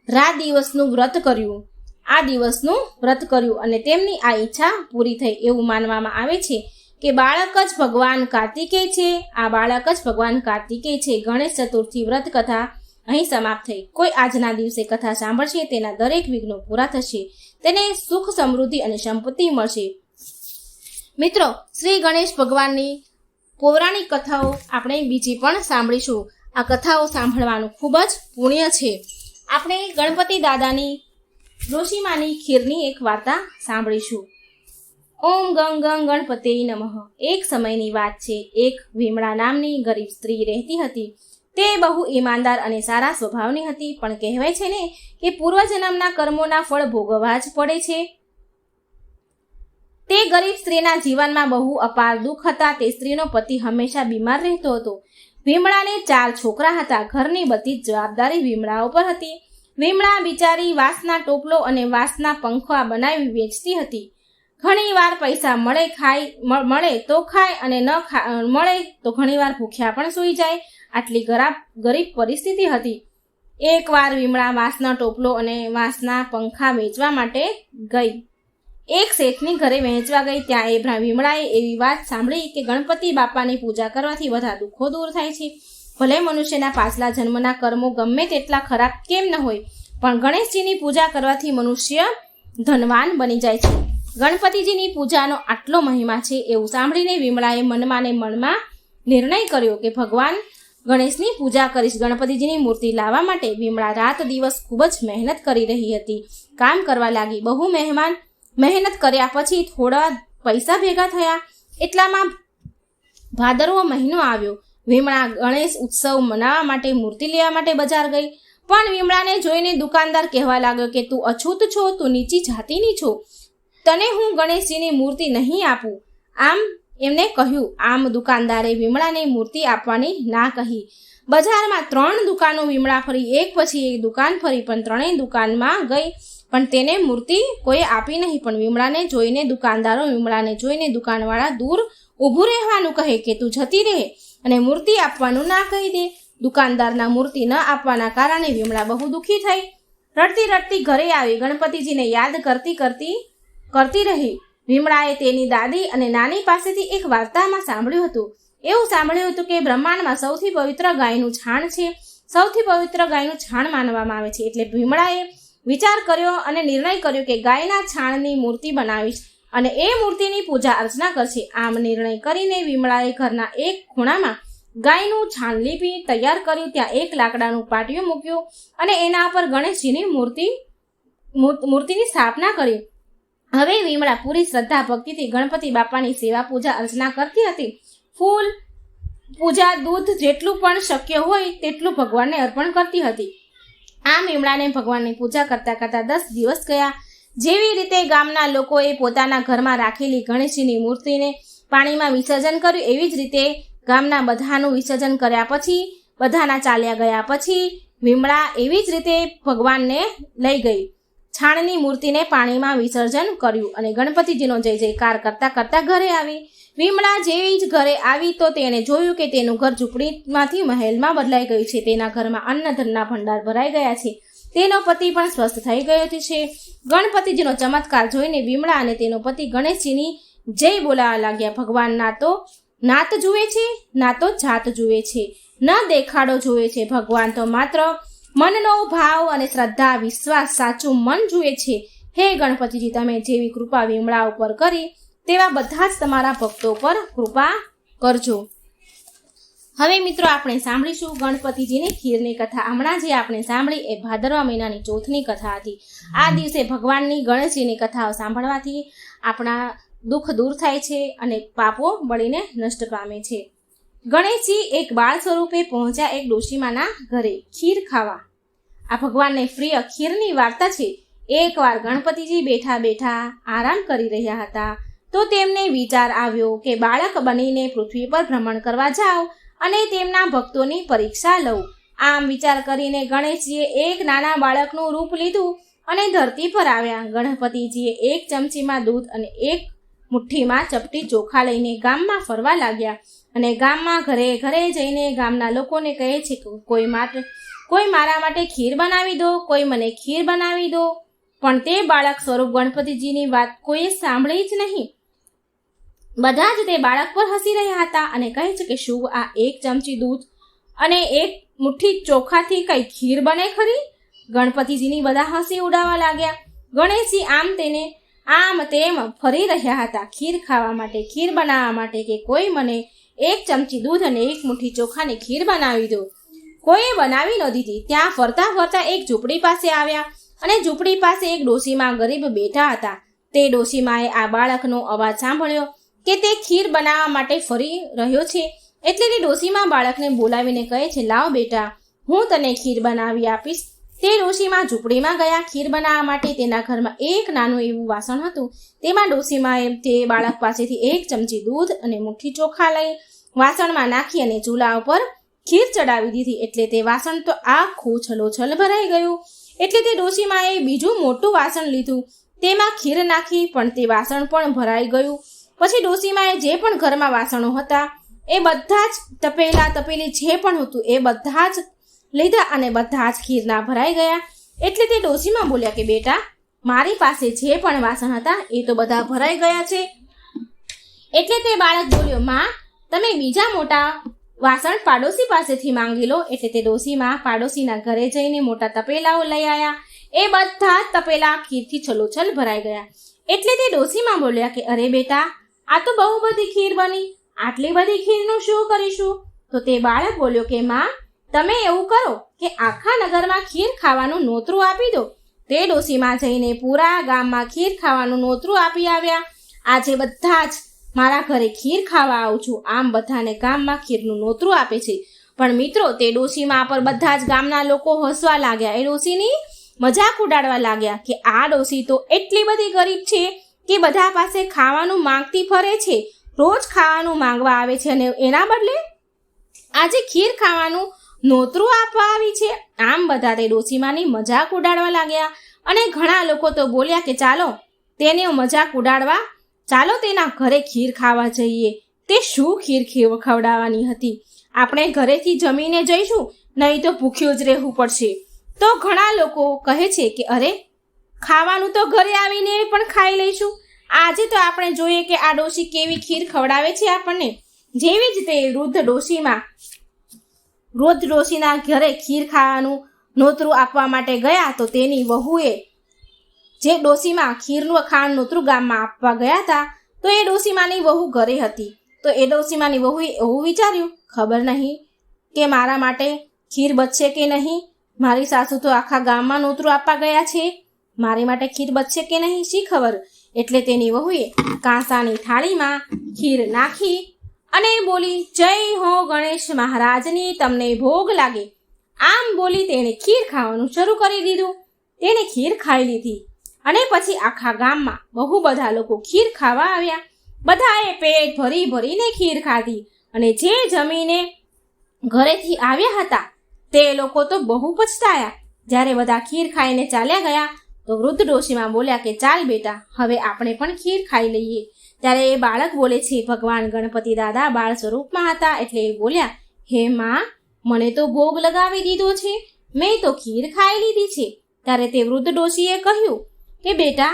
આ દિવસનું વ્રત કર્યું અને તેમની આ ઈચ્છા પૂરી થઈ. એવું માનવામાં આવે છે કે બાળક જ ભગવાન કાર્તિકેય છે. ગણેશ ચતુર્થી વ્રત કથા અહીં સમાપ્ત થઈ. કોઈ આજના દિવસે કથા સાંભળશે તેના દરેક વિઘ્નો પૂરા થશે, તેને સુખ, સમૃદ્ધિ અને સંપત્તિ મળશે. મિત્રો, શ્રી ગણેશ ભગવાનની પૌરાણિક કથાઓ આપણે બીજી પણ સાંભળીશું. આ કથાઓ સાંભળવાનું ખૂબ જ પુણ્ય છે. આપણે ગણપતિ દાદાની ડોશીમાની ખીરની એક વાર્તા સાંભળીશું. ઓમ ગંગ ગંગ ગણપતે નમઃ. એક સમયની વાત છે. એક વિમળા નામની ગરીબ સ્ત્રી રહેતી હતી. તે બહુ ઈમાનદાર અને સારા સ્વભાવની હતી, પણ કહેવાય છે ને કે પૂર્વજન્મના કર્મોના ફળ ભોગવવા જ પડે છે. તે ગરીબ સ્ત્રીના જીવનમાં બહુ અપાર દુઃખ હતા. તે સ્ત્રીનો પતિ હંમેશા બીમાર રહેતો હતો. વિમળાને 4 છોકરા હતા. ઘરની બધી જ જવાબદારી વિમળા ઉપર હતી. વિમળા બિચારી વાંસના ટોપલો અને વાંસના પંખા બનાવી વેચતી હતી. ઘણી વાર પૈસા મળે તો ખાય અને ન મળે તો ઘણીવાર ભૂખ્યા પણ સૂઈ જાય. આટલી ગરીબ પરિસ્થિતિ હતી. એકવાર વિમળા વાંસનો ટોપલો અને વાંસના પંખા વેચવા માટે ગઈ. એક શેઠની ઘરે વહેંચવા ગઈ. ત્યાં એ વિમળાએ એવી વાત સાંભળી કે ગણપતિ બાપાની પૂજા કરવાથી બધા દુઃખો દૂર થાય છે. ભલે મનુષ્યના પાછલા જન્મના કર્મો ગમે તેટલા ખરાબ કેમ ન હોય, પણ ગણેશજીની પૂજા કરવાથી મનુષ્ય ધનવાન બની જાય છે. ગણપતિજીની પૂજાનો આટલો મહિમા છે એવું સાંભળીને વિમળાએ મનમાં ને મનમાં નિર્ણય કર્યો કે ભગવાન ગણેશની પૂજા કરીશ. ગણપતિજીની મૂર્તિ લાવવા માટે વિમળા રાત દિવસ ખૂબ જ મહેનત કરી રહી હતી. કામ કરવા લાગી. બહુ મહેનત કર્યા પછી થોડા પૈસા ભેગા થયા. એટલામાં ભાદરવો મહિનો આવ્યો. વિમળા ગણેશ ઉત્સવ મનાવવા માટે મૂર્તિ લેવા માટે બજાર ગઈ. પણ વિમળાને જોઈને દુકાનદાર કહેવા લાગ્યો કે તું અછૂત છો, તું નીચી જાતિની છો, તને હું ગણેશજીની મૂર્તિ નહીં આપું. આમ એમને કહ્યું. આમ દુકાનદારે વિમળાને મૂર્તિ આપવાની ના કહી. બજારમાં 3 દુકાનો વિમળા ફરી, એક પછી એક દુકાન ફરી, પણ 3 દુકાનમાં ગઈ પણ તેને મૂર્તિ કોઈ આપી નહીં. પણ વિમળાને જોઈને દુકાનવાળા દૂર ઊભું રહેવાનું કહે કે તું જતી રહે અને મૂર્તિ આપવાનું ના કહી દે. દુકાનદારના મૂર્તિ ન આપવાના કારણે વિમળા બહુ દુઃખી થઈ. રડતી રડતી ઘરે આવી. ગણપતિજીને યાદ કરતી રહી. વિમળાએ તેની દાદી અને નાની પાસેથી એક વાર્તામાં સાંભળ્યું હતું. એવું સાંભળ્યું હતું કે બ્રહ્માંડમાં સૌથી પવિત્ર ગાયનું છાણ છે. સૌથી પવિત્ર ગાયનું છાણ માનવામાં આવે છે. એટલે વિમળાએ વિચાર કર્યો અને નિર્ણય કર્યો કે ગાયના છાણની મૂર્તિ બનાવીશ અને એ મૂર્તિની પૂજા અર્ચના કરશે. આમ નિર્ણય કરીને વિમળાએ ઘરના એક ખૂણામાં ગાયનું છાણ લીપી તૈયાર કર્યું. ત્યાં એક લાકડાનું પાટિયું મૂક્યું અને એના પર ગણેશજીની મૂર્તિની સ્થાપના કરી. હવે વિમળા પૂરી શ્રદ્ધા ભક્તિથી ગણપતિ બાપાની સેવા પૂજા અર્ચના કરતી હતી. ફૂલ પૂજા, દૂધ જેટલું પણ શક્ય હોય તેટલું ભગવાનને અર્પણ કરતી હતી. આમ વિમળાને ભગવાનની પૂજા કરતા કરતા 10 દિવસ ગયા. જેવી રીતે ગામના લોકોએ પોતાના ઘરમાં રાખેલી ગણેશજીની મૂર્તિને પાણીમાં વિસર્જન કર્યું, એવી જ રીતે ગામના બધાનું વિસર્જન કર્યા પછી, બધાના ચાલ્યા ગયા પછી વિમળા એવી જ રીતે ભગવાનને લઈ ગઈ. છાણની મૂર્તિને પાણીમાં વિસર્જન કર્યું અને ગણપતિજીનો જય જયકાર કરતા કરતા ઘરે આવી. વિમળા જેવી જ ઘરે આવી તો તેણે જોયું કે તેનું ઘર ઝૂંપડીમાંથી મહેલમાં બદલાઈ ગયું છે. તેના ઘરમાં અન્નધનના ભંડાર ભરાઈ ગયા છે. તેનો પતિ પણ સ્વસ્થ થઈ ગયો છે. ગણપતિજીનો ચમત્કાર જોઈને વિમળા અને તેનો પતિ ગણેશજીની જય બોલાવા લાગ્યા. ભગવાન ના તો નાત જુએ છે, ના તો જાત જુએ છે, ન દેખાડો જુએ છે. ભગવાન તો માત્ર મનનો ભાવ અને શ્રદ્ધા, વિશ્વાસ, સાચું મન જુએ છે. હે ગણપતિજી, તમે જેવી કૃપા વિમળા ઉપર કરી તેવા બધા જ તમારા ભક્તો પર કૃપા કરજો. હવે મિત્રો આપણે સાંભળીશું ગણપતિજીની ખીરની કથા. હમણાં જે આપણે સાંભળી એ ભાદરવા મહિનાની ચોથની કથા હતી. આ દિવસે ભગવાનની ગણેશજીની કથાઓ સાંભળવાથી આપણા દુઃખ દૂર થાય છે અને પાપો બળીને નષ્ટ પામે છે. ગણેશજી એક બાળ સ્વરૂપે પહોંચ્યા એક ડોશીમાના ઘરે ખીર ખાવા. આ ભગવાનને પ્રિય ખીરની વાર્તા છે. એકવાર ગણપતિજી બેઠા બેઠા આરામ કરી રહ્યા હતા તો તેમને વિચાર આવ્યો કે બાળક બનીને પૃથ્વી પર ભ્રમણ કરવા જાઓ અને તેમના ભક્તોની પરીક્ષા લઉં. આમ વિચાર કરીને ગણેશજીએ એક નાના બાળકનું રૂપ લીધું અને ધરતી પર આવ્યા. ગણપતિજીએ એક ચમચીમાં દૂધ અને એક મુઠ્ઠીમાં ચપટી ચોખા લઈને ગામમાં ફરવા લાગ્યા અને ગામમાં ઘરે ઘરે જઈને ગામના લોકોને કહે છે કે કોઈ મારા માટે ખીર બનાવી દો, કોઈ મને ખીર બનાવી દો. પણ તે બાળક સ્વરૂપ ગણપતિજીની વાત કોઈએ સાંભળી જ નહીં. બધા જ તે બાળક પર હસી રહ્યા હતા અને કહે છે કે શું આ એક ચમચી દૂધ અને એક મુઠ્ઠી ચોખાથી કઈ ખીર બને ખરી? ગણપતિજીની બધા હસી ઉડાવવા લાગ્યા. ગણેશજી આમ તેમ ફરી રહ્યા હતા ખીર ખાવા માટે, ખીર બનાવવા માટે કે કોઈ મને એક ચમચી દૂધ અને એક મુઠ્ઠી ચોખાની ખીર બનાવી દો. કોઈએ બનાવી ન દીધી. ત્યાં ફરતા ફરતા એક ઝૂંપડી પાસે આવ્યા અને ઝૂંપડી પાસે એક ડોશીમા ગરીબ બેઠા હતા. તે ડોશીમાએ આ બાળકનો અવાજ સાંભળ્યો કે તે ખીર બનાવવા માટે ફરી રહ્યો છે. એટલે તે ડોશીમા બાળકને બોલાવીને કહે છે, લાવ બેટા, હું તને ખીર બનાવી આપીશ. તે ડોશીમા ઝૂંપડીમાં ગયા ખીર બનાવવા માટે. તેના ઘરમાં એક નાનું એવું વાસણ હતું. તેમાં ડોશીમાએ તે બાળક પાસેથી એક ચમચી દૂધ અને મુઠ્ઠી ચોખા લઈ વાસણમાં નાખી અને ચૂલા ઉપર ખીર ચડાવી દીધી. એટલે તે વાસણ તો આખું છલોછલ ભરાઈ ગયું. એટલે તે ડોશીમાએ બીજું મોટું વાસણ લીધું, તેમાં ખીર નાખી, પણ તે વાસણ પણ ભરાઈ ગયું. પછી ડોશીમાએ જે પણ ઘરમાં વાસણો હતા એ બધા જ તપેલી જે પણ હતું એ બધા જ લીધા અને બધા જ ખીરના ભરાઈ ગયા. એટલે તે ડોશીમા બોલ્યા કે બેટા, મારી પાસે જે પણ વાસણ હતા એ તો બધા ભરાઈ ગયા છે. એટલે તે બાળક બોલ્યો, માં, તમે બીજા મોટા વાસણ પાડોશી પાસેથી માંગી લો. એટલે તે ડોશીમાં પાડોશીના ઘરે જઈને મોટા તપેલાઓ લઈ આવ્યા. એ બધા જ તપેલા ખીરથી છલોછલ ભરાઈ ગયા. એટલે તે ડોશીમાં બોલ્યા કે અરે બેટા, આ તો બહુ બધી ખીર બની. આટલી બધી ખીરનું શું કરીશું? તો તે બાળક બોલ્યો કે માં, તમે એવું કરો કે આખા નગરમાં ખીર ખાવાનું નોતરું આપી દો. તે ડોશીમાં જઈને પૂરા ગામમાં ખીર ખાવાનું નોતરું આપી આવ્યા. આજે બધા જ મારા ઘરે ખીર ખાવા આવું છું. આમ બધાને ગામમાં ખીરનું નોતરું આપે છે. પણ મિત્રો, તે ડોશીમાં પર બધા જ ગામના લોકો હસવા લાગ્યા. એ ડોશીની મજાક ઉડાડવા લાગ્યા કે આ ડોશી તો એટલી બધી ગરીબ છે કે બધા પાસે ખાવાનું માંગતી ફરે છે. રોજ ખાવાનું માંગવા આવે છે અને એના બદલે આજે ખીર ખાવાનું નોતરું આપવા આવી છે. આમ બધા તે ડોશીમાની મજાક ઉડાડવા લાગ્યા. અને ઘણા લોકો તો બોલ્યા કે ચાલો તેને મજાક ઉડાડવા, ચાલો તેના ઘરે ખીર ખાવા જઈએ. તે શું ખીર ખવડાવવાની હતી? આપણે ઘરેથી જમીને જઈશું, નહીં તો ભૂખ્યું જ રહેવું પડશે. તો ઘણા લોકો કહે છે કે અરે, ખાવાનું તો ઘરે આવીને પણ ખાઈ લઈશું. આજે તો આપણે જોઈએ કે આ ડોશી કેવી ખીર ખવડાવે છે આપણને. જેવી જ તે વૃદ્ધ ડોશીના ઘરે ખીર ખાવાનું નોતરું આપવા માટે ગયા તો તેની વહુએ જે ડોશીમાં ખીરનું ખાવાનું નોતરું ગામમાં આપવા ગયા હતા તો એ ડોશીમાની વહુ ઘરે હતી. તો એ ડોશીમાની વહુએ એવું વિચાર્યું, ખબર નહીં કે મારા માટે ખીર બચશે કે નહીં. મારી સાસુ તો આખા ગામમાં નોતરું આપવા ગયા છે, મારી માટે ખીર બચશે કે નહીં, શી ખબર. એટલે તેની વહુએ કાંસાની થાળીમાં ખીર નાખી અને બોલી, જય હો ગણેશ મહારાજની, તમને ભોગ લાગે. આમ બોલી તેણે ખીર ખાવાનું શરૂ કરી દીધું. તેણે ખીર ખાઈ લીધી અને પછી આખા ગામમાં બહુ બધા લોકો ખીર ખાવા આવ્યા. બધાએ પેટ ભરી ભરીને ખીર ખાધી અને જે જમીને ઘરેથી આવ્યા હતા તે લોકો તો બહુ પછતાયા. જ્યારે બધા ખીર ખાઈને ચાલ્યા ગયા તો વૃદ્ધ ડોશીમાં બોલ્યા કે ચાલ બેટા, હવે આપણે પણ ખીર ખાઈ લઈએ. ત્યારે એ બાળક બોલે છે, ભગવાન ગણપતિ દાદા બાળ સ્વરૂપમાં હતા. એટલે એ બોલ્યા, હે માં, મને તો ભોગ લગાવી દીધો છે, મેં તો ખીર ખાઈ લીધી છે. ત્યારે તે વૃદ્ધ ડોશીએ કહ્યું કે બેટા,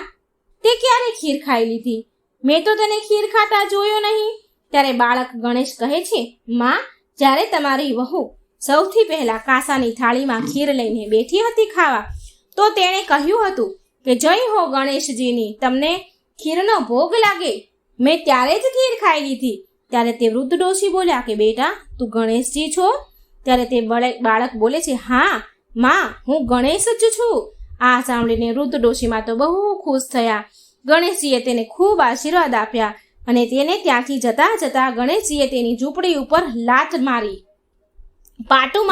તે ક્યારે ખીર ખાઈ લીધી? મેં તો તને ખીર ખાતા જોયો નહીં. ત્યારે બાળક ગણેશ કહે છે, માં, જ્યારે તમારી વહુ સૌથી પહેલા કાંસાની થાળીમાં ખીર લઈને બેઠી હતી ખાવા, તો તેણે કહ્યું હતું કે જય હો ગણેશજીની, તમને ખીરનો ભોગ લાગે. મેં ત્યારે જ ખીર ખાઈ લીધી. ત્યારે તે વૃદ્ધ ડોશી બોલ્યા કે બેટા, તું ગણેશજી છો? ત્યારે તે બાળક બોલે છે, હા માં, હું ગણેશ જ છું. આ સાંભળીને વૃદ્ધ ડોશીમાં તો બહુ ખુશ થયા. ગણેશજીએ તેને ખૂબ આશીર્વાદ આપ્યા અને તેને ત્યાંથી જતા જતા ગણેશજીએ તેની ઝૂંપડી ઉપર પાટું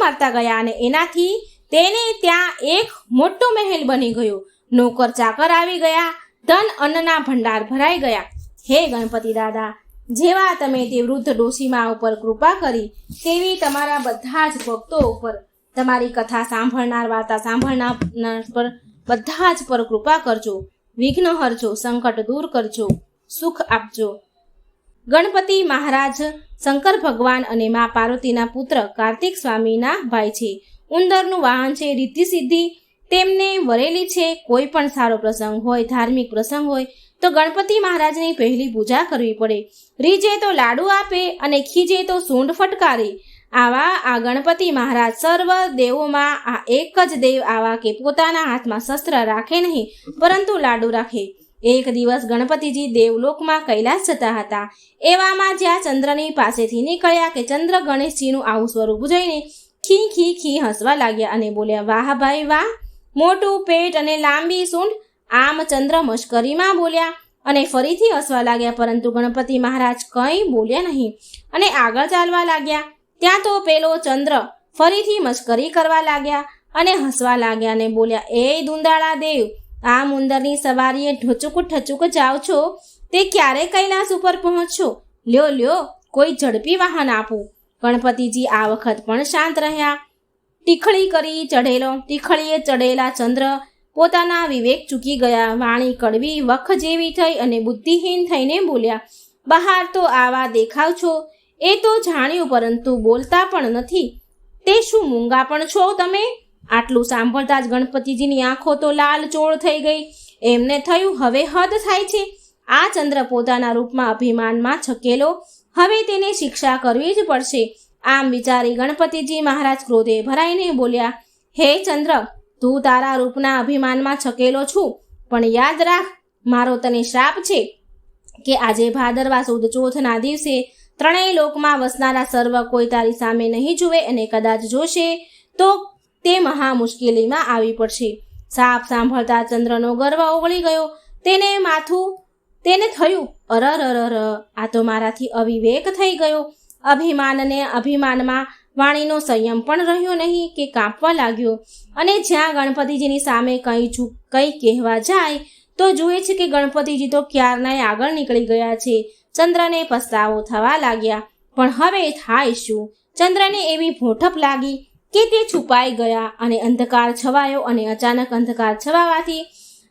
મારતા ગયા અને એનાથી તેને ત્યાં એક મોટો મહેલ બની ગયો. નોકર ચાકર આવી ગયા, ધન અન્નના ભંડાર ભરાઈ ગયા. હે ગણપતિ દાદા, જેવા તમે તે વૃદ્ધ ડોશીમા ઉપર કૃપા કરી તેવી તમારા બધા જ ભક્તો ઉપર, તમારી કથા સાંભળનાર, વાર્તા સાંભળનાર પર બધા જ પર કૃપા કરજો. વિઘ્ન હરજો, સંકટ દૂર કરજો, સુખ આપજો. ગણપતિ મહારાજ શંકર ભગવાન અને મા પાર્વતીના પુત્ર કાર્તિક સ્વામીના ભાઈ છે. ઉંદરનું વાહન છે રિદ્ધિ સિદ્ધિ, તેમને વરેલી છે. કોઈ પણ સારો પ્રસંગ હોય, ધાર્મિક પ્રસંગ હોય તો ગણપતિ મહારાજની પહેલી પૂજા કરવી પડે. રીજે તો લાડુ આપે અને ખીજે તો સૂંઢ ફટકારે. આવા આ ગણપતિ મહારાજ સર્વ દેવોમાં આ એક જ દેવ આવા કે પોતાના હાથમાં શસ્ત્ર રાખે નહીં પરંતુ લાડુ રાખે. એક દિવસ ગણપતિજી દેવલોકમાં કૈલાસ જતા હતા. એવામાં જ્યાં ચંદ્રની પાસેથી નીકળ્યા કે ચંદ્ર ગણેશજીનું આવું સ્વરૂપ જોઈને ખી ખી ખી હસવા લાગ્યા અને બોલ્યા, વાહ ભાઈ વાહ, મોટું પેટ અને લાંબી સૂંઢ. આમ ચંદ્ર મશ્કરીમાં બોલ્યા અને ફરીથી હસવા લાગ્યા. પરંતુ ગણપતિ મહારાજ કંઈ બોલ્યા નહીં અને આગળ ચાલવા લાગ્યા. ત્યાં તો પેલો ચંદ્ર ફરીથી મશ્કરી કરવા લાગ્યા અને હસવા લાગ્યા અને બોલ્યા, એ દુંદાળા દેવ, આમ ઉંદરની સવારીએ ઠચુક જાઓ છો, તે ક્યારે કૈલાસ ઉપર પહોંચશો? લ્યો કોઈ ઝડપી વાહન આપો. ગણપતિજી આ વખત પણ શાંત રહ્યા. ટીખળીએ ચડેલા ચંદ્ર પોતાના વિવેક ચૂકી ગયા. વાણી કડવી વખ જેવી થઈ અને બુદ્ધિહીન થઈને બોલ્યા, બહાર તો આવા દેખાવ છો એ તો જાણ્યું, પરંતુ બોલતા પણ નથી. તે શું મૂંગા પણ છો તમે? આટલું સાંભળતા જ ગણપતિજીની આંખો તો લાલચોળ થઈ ગઈ. એમને થયું હવે હદ થાય છે. આ ચંદ્ર પોતાના રૂપમાં અભિમાનમાં છકેલો, હવે તેને શિક્ષા કરવી જ પડશે. આમ વિચારી ગણપતિજી મહારાજ ક્રોધે ભરાઈને બોલ્યા, હે ચંદ્ર, તું તારા રૂપના અભિમાનમાં છકેલો છું, પણ યાદ રાખ, મારો તને શ્રાપ છે કે આજે ભાદરવા સુદ ચોથના દિવસે ત્રણેય લોકમાં વસનારા સર્વ કોઈ તારી સામે નહીં જુએ, અને કદાચ જોશે તો તે મહા મુશ્કેલીમાં આવી પડશે. સાપ સાંભળતા ચંદ્રનો ગર્વ ઓગળી ગયો. તેને થયું, અરર, આ તો મારાથી અવિવેક થઈ ગયો. અભિમાનમાં વાણીનો સંયમ પણ રહ્યો નહીં કે કાંપવા લાગ્યો. અને જ્યાં ગણપતિજીની સામે કંઈ કહેવા જાય તો જુએ છે કે ગણપતિજી તો ક્યારનાય આગળ નીકળી ગયા છે. ચંદ્રને પસ્તાવો થવા લાગ્યા. પણ હવે થાય શું? ચંદ્રને એવી ભોઠપ લાગી કે તે છુપાઈ ગયા અને અંધકાર છવાયો. અને અચાનક અંધકાર છવાવાથી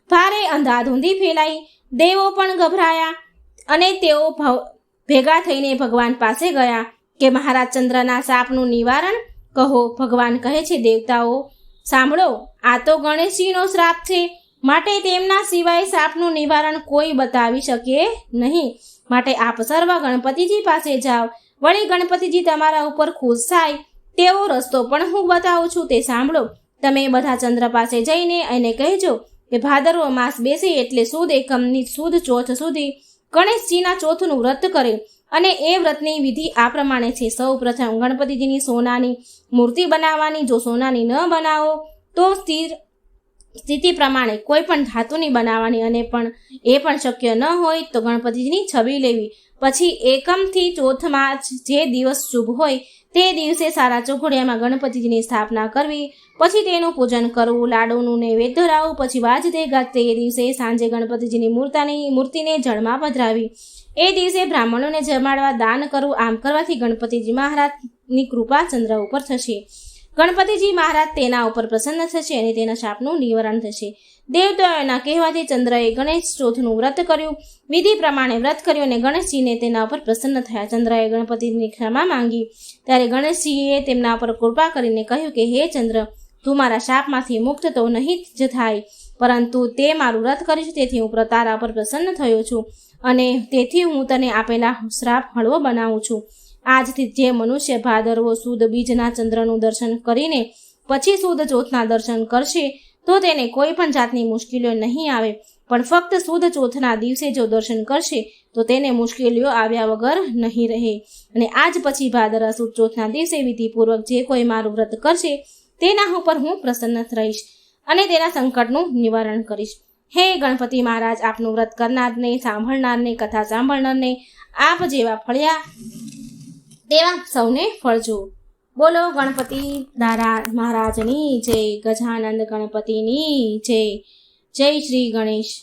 ભારે અંધાધૂંધી ફેલાઈ. દેવો પણ ગભરાયા અને તેઓ ભેગા થઈને ભગવાન પાસે ગયા કે મહારાજ ચંદ્રના શાપનું નિવારણ કહો. ભગવાન કહે છે, દેવતાઓ સાંભળો, આ તો ગણેશજીનો શ્રાપ છે, માટે તેમના સિવાય શાપનું નિવારણ કોઈ બતાવી શકે નહીં. માટે આપ સર્વ ગણપતિજી પાસે જાઓ. વળી ગણપતિજી તમારા ઉપર ખુશ થાય તેવો રસ્તો પણ હું બતાવું છું, તે સાંભળો. તમે બધા ચંદ્ર પાસે જઈને એને કહેજો કે ભાદરવો માસ બેસે એટલે સુદ એકમની સુદ ચોથ સુધી ગણેશજીના ચોથનું વ્રત કરે. અને એ વ્રતની વિધિ આ પ્રમાણે છે. સૌ પ્રથમ ગણપતિજીની સોનાની મૂર્તિ બનાવવાની. જો સોનાની ન બનાવો તો સ્થિતિ પ્રમાણે કોઈ પણ ધાતુની બનાવવાની. અને એ પણ શક્ય ન હોય તો ગણપતિજીની છબી લેવી. પછી એકમથી ચોથમાં જે દિવસ શુભ હોય તે દિવસે સારા ચોઘડિયામાં ગણપતિજીની સ્થાપના કરવી. પછી તેનું પૂજન કરવું, લાડુનું નૈવેદ્ય ધરાવવું. પછી વાજતે ગાજતે એ દિવસે સાંજે ગણપતિજીની મૂર્તિને જળમાં પધરાવી. એ દિવસે બ્રાહ્મણોને જમાડવા, દાન કરવું. આમ કરવાથી ગણપતિજી મહારાજની કૃપા ચંદ્ર ઉપર થશે. ગણપતિજી મહારાજ તેના ઉપર પ્રસન્ન થશે અને તેના શાપનું નિવારણ થશે. દેવતાઓના કહેવાથી ચંદ્રએ ગણેશ ચોથનું વ્રત કર્યું. વિધિ પ્રમાણે વ્રત કર્યું અને ગણેશજીને તેના ઉપર પ્રસન્ન થયા. ચંદ્રએ ગણપતિની ક્ષમા માંગી. ત્યારે ગણેશજીએ તેમના ઉપર કૃપા કરીને કહ્યું કે હે ચંદ્ર, તું મારા શાપમાંથી મુક્ત તો નહીં જ થાય, પરંતુ તે મારું વ્રત કરીશ, તેથી હું તારા પર પ્રસન્ન થયો છું અને તેથી હું તને આપેલા શ્રાપ હળવો બનાવું છું. આજથી જે મનુષ્ય ભાદરવો સુદ બીજના ચંદ્રનું દર્શન કરીને પછી સુદ ચોથના દર્શન કરશે તો તેને કોઈ પણ જાતની મુશ્કેલીઓ નહીં આવે. પણ ફક્ત સુદ ચોથના દિવસે જો દર્શન કરશે તો તેને મુશ્કેલીઓ આવ્યા વગર નહીં રહે. અને આજ પછી ભાદરવા સુદ ચોથના દિવસે વિધિપૂર્વક જે કોઈ મારું વ્રત કરશે તેના ઉપર હું પ્રસન્ન રહીશ અને તેના સંકટનું નિવારણ કરીશ. હે ગણપતિ મહારાજ, આપનું વ્રત કરનારને, સાંભળનારને, કથા સાંભળનારને આપ જેવા ફળ્યા તેવા સૌને ફળજો. બોલો ગણપતિ દાદા મહારાજની જય. ગજાનંદ ગણપતિની જય. જય શ્રી ગણેશ.